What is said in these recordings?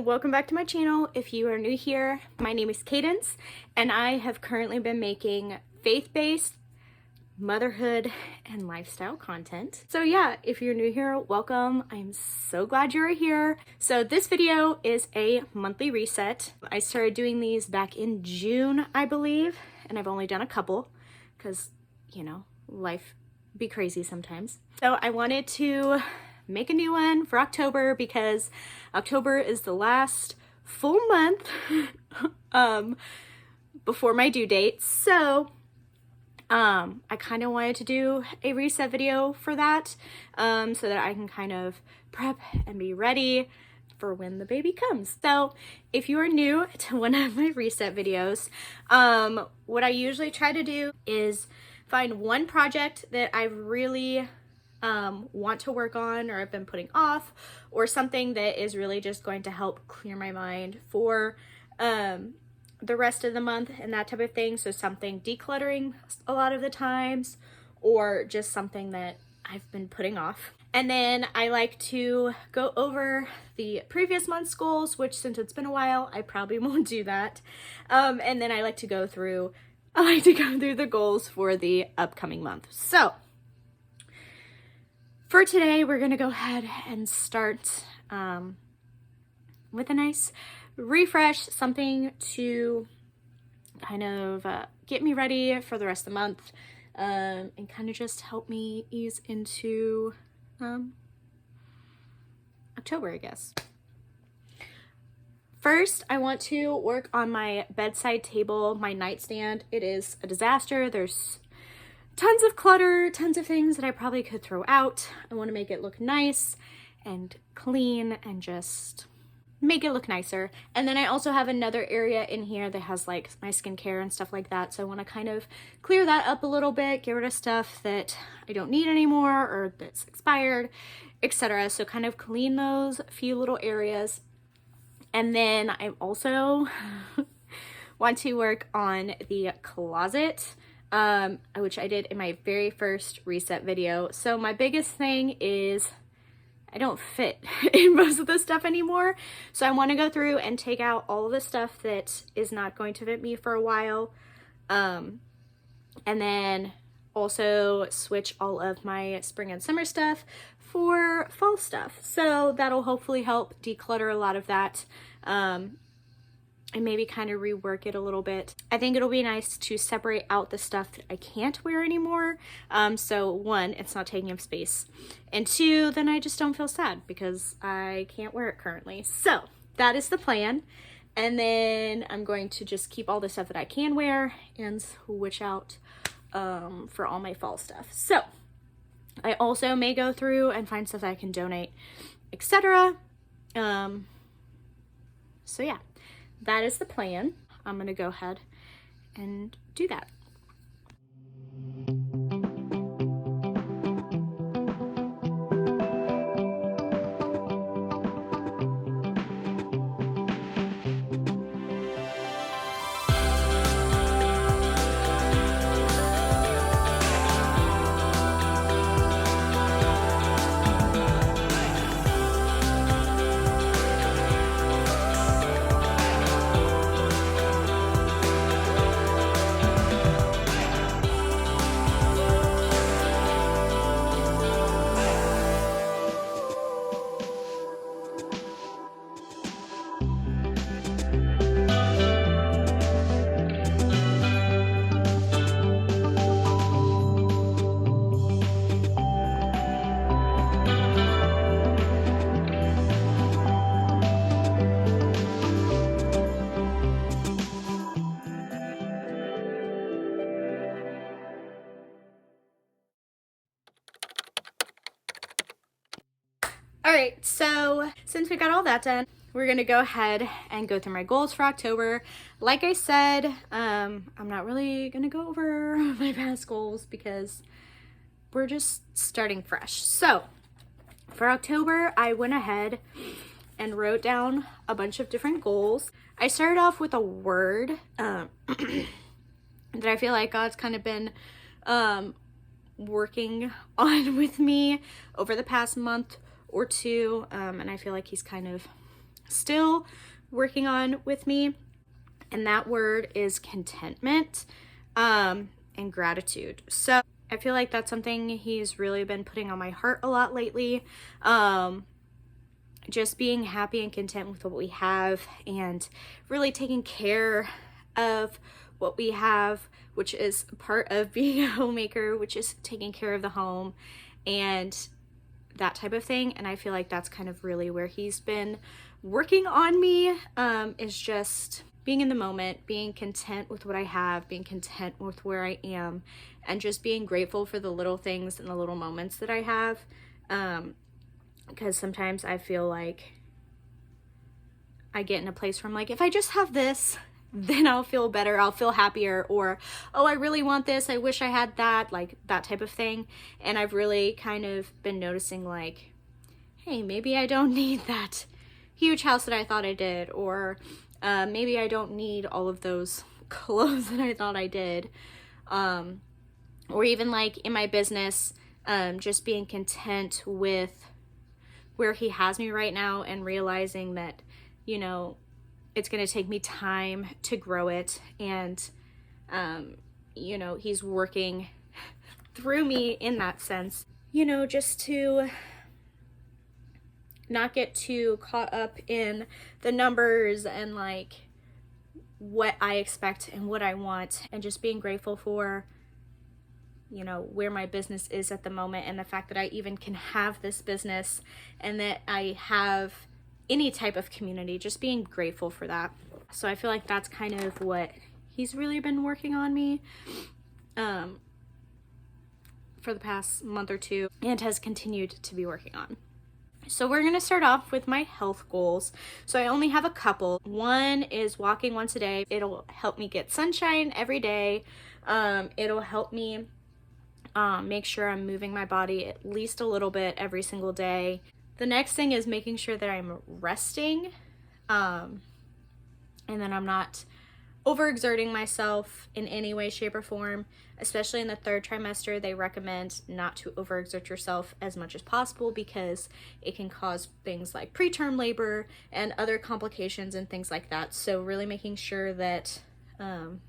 welcome back to my channel. If you are new here, my name is Cadence, and I have currently been making faith-based motherhood and lifestyle content. So yeah, if you're new here, welcome. I'm so glad you're here. So this video is a monthly reset. I started doing these back in June, I believe, and I've only done a couple because, you know, life be crazy sometimes. So I wanted to make a new one for October because October is the last full month before my due date. So I kind of wanted to do a reset video for that so that I can kind of prep and be ready for when the baby comes. So if you are new to one of my reset videos, what I usually try to do is find one project that I really want to work on or I've been putting off, or something that is really just going to help clear my mind for the rest of the month and that type of thing. So something decluttering a lot of the times, or just something that I've been putting off. And then I like to go over the previous month's goals, which since it's been a while, I probably won't do that. And then I like to go through the goals for the upcoming month. So for today, we're gonna go ahead and start with a nice refresh, something to kind of get me ready for the rest of the month and kind of just help me ease into October, I guess. First, I want to work on my bedside table, my nightstand. It is a disaster. There's tons of clutter, tons of things that I probably could throw out. I want to make it look nice and clean and just make it look nicer. And then I also have another area in here that has like my skincare and stuff like that. So I want to kind of clear that up a little bit, get rid of stuff that I don't need anymore or that's expired, etc. So kind of clean those few little areas. And then I also want to work on the closet, which I did in my very first reset video. So my biggest thing is I don't fit in most of the stuff anymore. So I want to go through and take out all of the stuff that is not going to fit me for a while. And then also switch all of my spring and summer stuff for fall stuff. So that'll hopefully help declutter a lot of that. And maybe kind of rework it a little bit. I think it'll be nice to separate out the stuff that I can't wear anymore. So one, it's not taking up space. And two, then I just don't feel sad because I can't wear it currently. So that is the plan. And then I'm going to just keep all the stuff that I can wear and switch out for all my fall stuff. So I also may go through and find stuff that I can donate, etc. So yeah. That is the plan. I'm gonna go ahead and do that. All right, so since we got all that done, we're gonna go ahead and go through my goals for October. Like I said, I'm not really gonna go over my past goals because we're just starting fresh. So for October, I went ahead and wrote down a bunch of different goals. I started off with a word that I feel like God's kind of been working on with me over the past month or two, and I feel like he's kind of still working on with me. And that word is contentment, and gratitude. So I feel like that's something he's really been putting on my heart a lot lately. Just being happy and content with what we have, and really taking care of what we have, which is part of being a homemaker, which is taking care of the home and that type of thing. And I feel like that's kind of really where he's been working on me, is just being in the moment, being content with what I have, being content with where I am, and just being grateful for the little things and the little moments that I have. Because sometimes I feel like I get in a place where I'm like, if I just have this, then I'll feel better, I'll feel happier, or, oh, I really want this, I wish I had that, like that type of thing. And I've really kind of been noticing like, hey, maybe I don't need that huge house that I thought I did, or maybe I don't need all of those clothes that I thought I did. Or even like in my business, just being content with where he has me right now, and realizing that, you know, it's going to take me time to grow it. And, you know, he's working through me in that sense, you know, just to not get too caught up in the numbers and like what I expect and what I want, and just being grateful for, you know, where my business is at the moment, and the fact that I even can have this business, and that I have any type of community, just being grateful for that. So I feel like that's kind of what he's really been working on me for the past month or two, and has continued to be working on. So we're going to start off with my health goals. So I only have a couple. One is walking once a day. It'll help me get sunshine every day. It'll help me make sure I'm moving my body at least a little bit every single day. The next thing is making sure that I'm resting, and then I'm not overexerting myself in any way, shape, or form. Especially in the third trimester, they recommend not to overexert yourself as much as possible, because it can cause things like preterm labor and other complications and things like that. So really making sure that I'm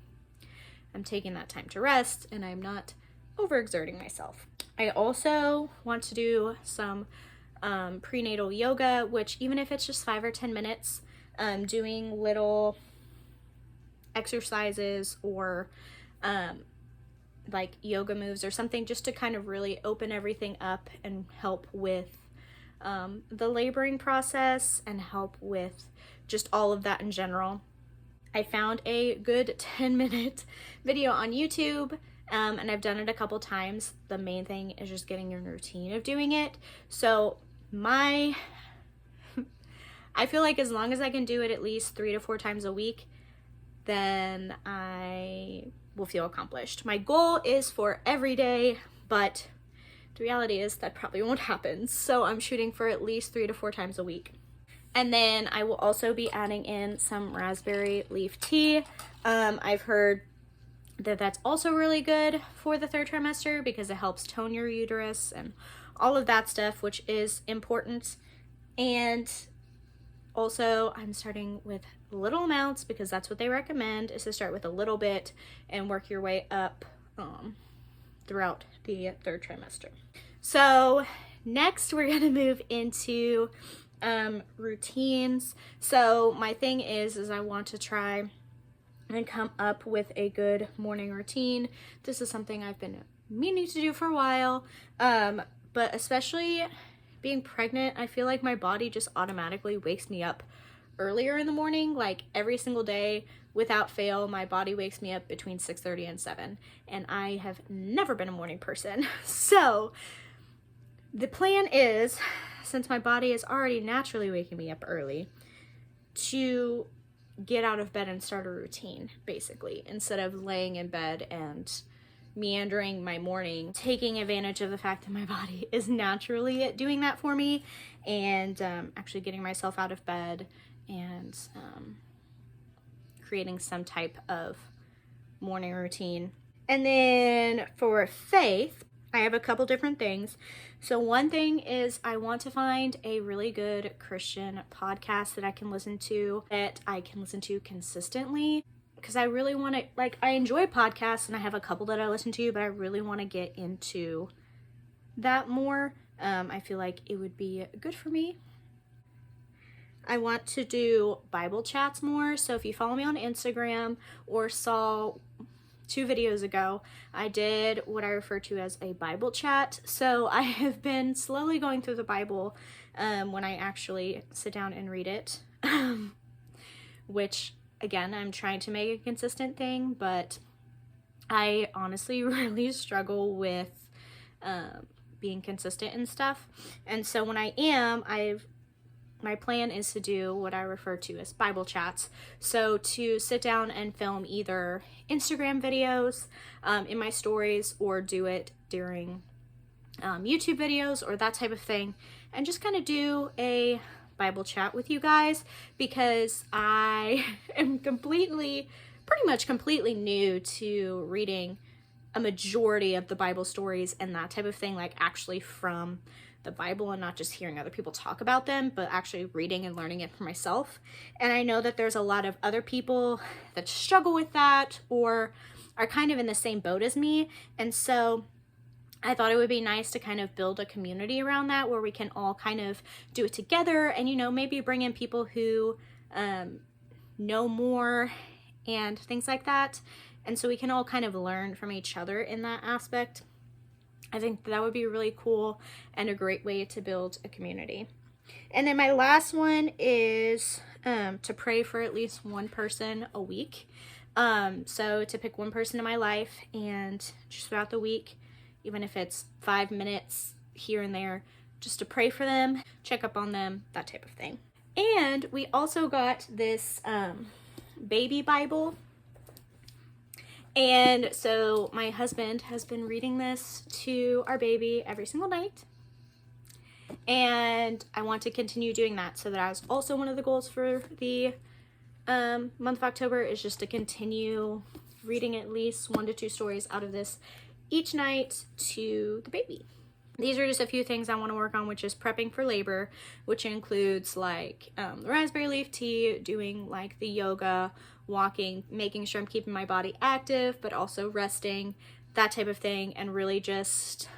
taking that time to rest and I'm not overexerting myself. I also want to do some prenatal yoga, which, even if it's just 5 or 10 minutes, doing little exercises or like yoga moves or something, just to kind of really open everything up and help with the laboring process, and help with just all of that in general. I found a good 10-minute video on YouTube, and I've done it a couple times. The main thing is just getting your routine of doing it. So I feel like as long as I can do it at least 3 to 4 times a week, then I will feel accomplished. My goal is for every day, but the reality is that probably won't happen. So I'm shooting for at least 3 to 4 times a week. And then I will also be adding in some raspberry leaf tea. I've heard that that's also really good for the third trimester, because it helps tone your uterus and all of that stuff, which is important. And also, I'm starting with little amounts, because that's what they recommend, is to start with a little bit and work your way up throughout the third trimester. So next we're going to move into routines. So my thing is I want to try and come up with a good morning routine. This is something I've been meaning to do for a while, but especially being pregnant, I feel like my body just automatically wakes me up earlier in the morning. Like every single day without fail, my body wakes me up between 6:30 and 7, and I have never been a morning person. So the plan is, since my body is already naturally waking me up early, to get out of bed and start a routine, basically, instead of laying in bed and meandering my morning, taking advantage of the fact that my body is naturally doing that for me, and actually getting myself out of bed and creating some type of morning routine. And then for faith, I have a couple different things. So one thing is I want to find a really good Christian podcast that I can listen to consistently, because I really want to, like, I enjoy podcasts and I have a couple that I listen to, but I really want to get into that more. I feel like it would be good for me. I want to do Bible chats more. So if you follow me on Instagram or saw 2 videos ago, I did what I refer to as a Bible chat. So I have been slowly going through the Bible when I actually sit down and read it, which again, I'm trying to make a consistent thing, but I honestly really struggle with being consistent and stuff. And so when I am, my plan is to do what I refer to as Bible chats. So to sit down and film either Instagram videos in my stories, or do it during YouTube videos or that type of thing, and just kind of do a Bible chat with you guys, because I am pretty much completely new to reading a majority of the Bible stories and that type of thing, like actually from the Bible and not just hearing other people talk about them, but actually reading and learning it for myself. And I know that there's a lot of other people that struggle with that or are kind of in the same boat as me. And so I thought it would be nice to kind of build a community around that, where we can all kind of do it together and, you know, maybe bring in people who know more and things like that. And so we can all kind of learn from each other in that aspect. I think that would be really cool and a great way to build a community. And then my last one is to pray for at least one person a week. So to pick one person in my life and just throughout the week, even if it's 5 minutes here and there, just to pray for them, check up on them, that type of thing. And we also got this baby Bible. And so my husband has been reading this to our baby every single night. And I want to continue doing that. So that is also one of the goals for the month of October, is just to continue reading at least 1 to 2 stories out of this each night to the baby. These are just a few things I want to work on, which is prepping for labor, which includes like the raspberry leaf tea, doing like the yoga, walking, making sure I'm keeping my body active, but also resting, that type of thing, and really just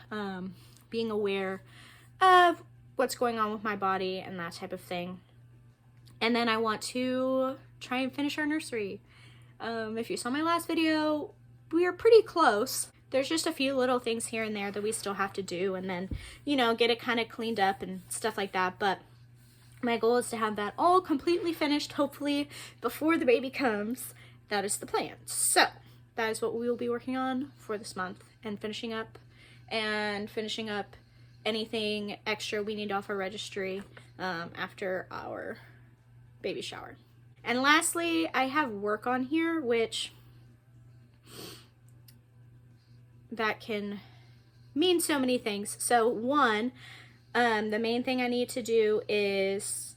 being aware of what's going on with my body and that type of thing. And then I want to try and finish our nursery. If you saw my last video, we are pretty close. There's just a few little things here and there that we still have to do, and then, you know, get it kind of cleaned up and stuff like that. But my goal is to have that all completely finished, hopefully before the baby comes. That is the plan. So that is what we will be working on for this month, and finishing up anything extra we need off our registry after our baby shower. And lastly, I have work on here, which that can mean so many things. So one, the main thing I need to do is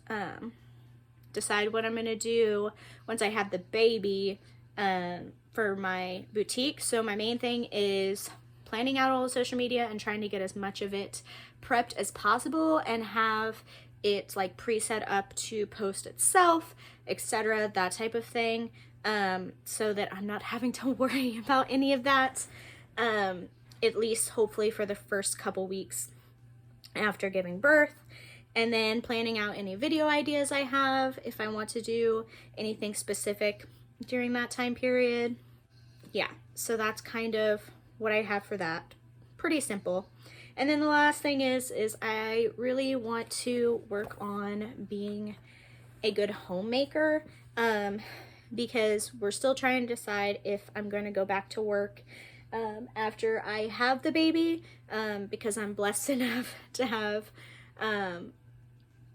decide what I'm going to do once I have the baby for my boutique. So my main thing is planning out all the social media and trying to get as much of it prepped as possible and have it like preset up to post itself, etc., that type of thing, so that I'm not having to worry about any of that, at least hopefully for the first couple weeks after giving birth. And then planning out any video ideas I have, if I want to do anything specific during that time period. Yeah, so that's kind of what I have for that. Pretty simple. And then the last thing is I really want to work on being a good homemaker, because we're still trying to decide if I'm going to go back to work after I have the baby, because I'm blessed enough to have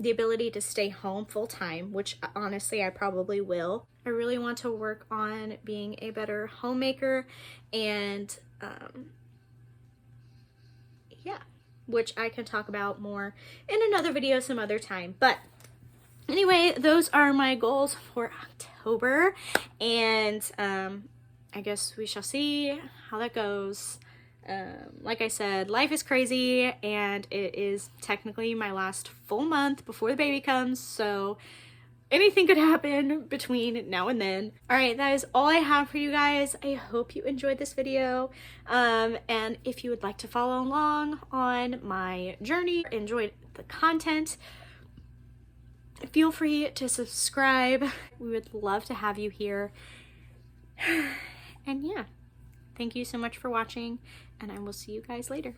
the ability to stay home full time, which honestly I probably will. I really want to work on being a better homemaker, and yeah, which I can talk about more in another video some other time. But anyway, those are my goals for October, and I guess we shall see how that goes. Like I said, life is crazy, and it is technically my last full month before the baby comes, so anything could happen between now and then. All right, that is all I have for you guys. I hope you enjoyed this video. And if you would like to follow along on my journey, enjoyed the content, feel free to subscribe. We would love to have you here. And yeah, thank you so much for watching, and I will see you guys later.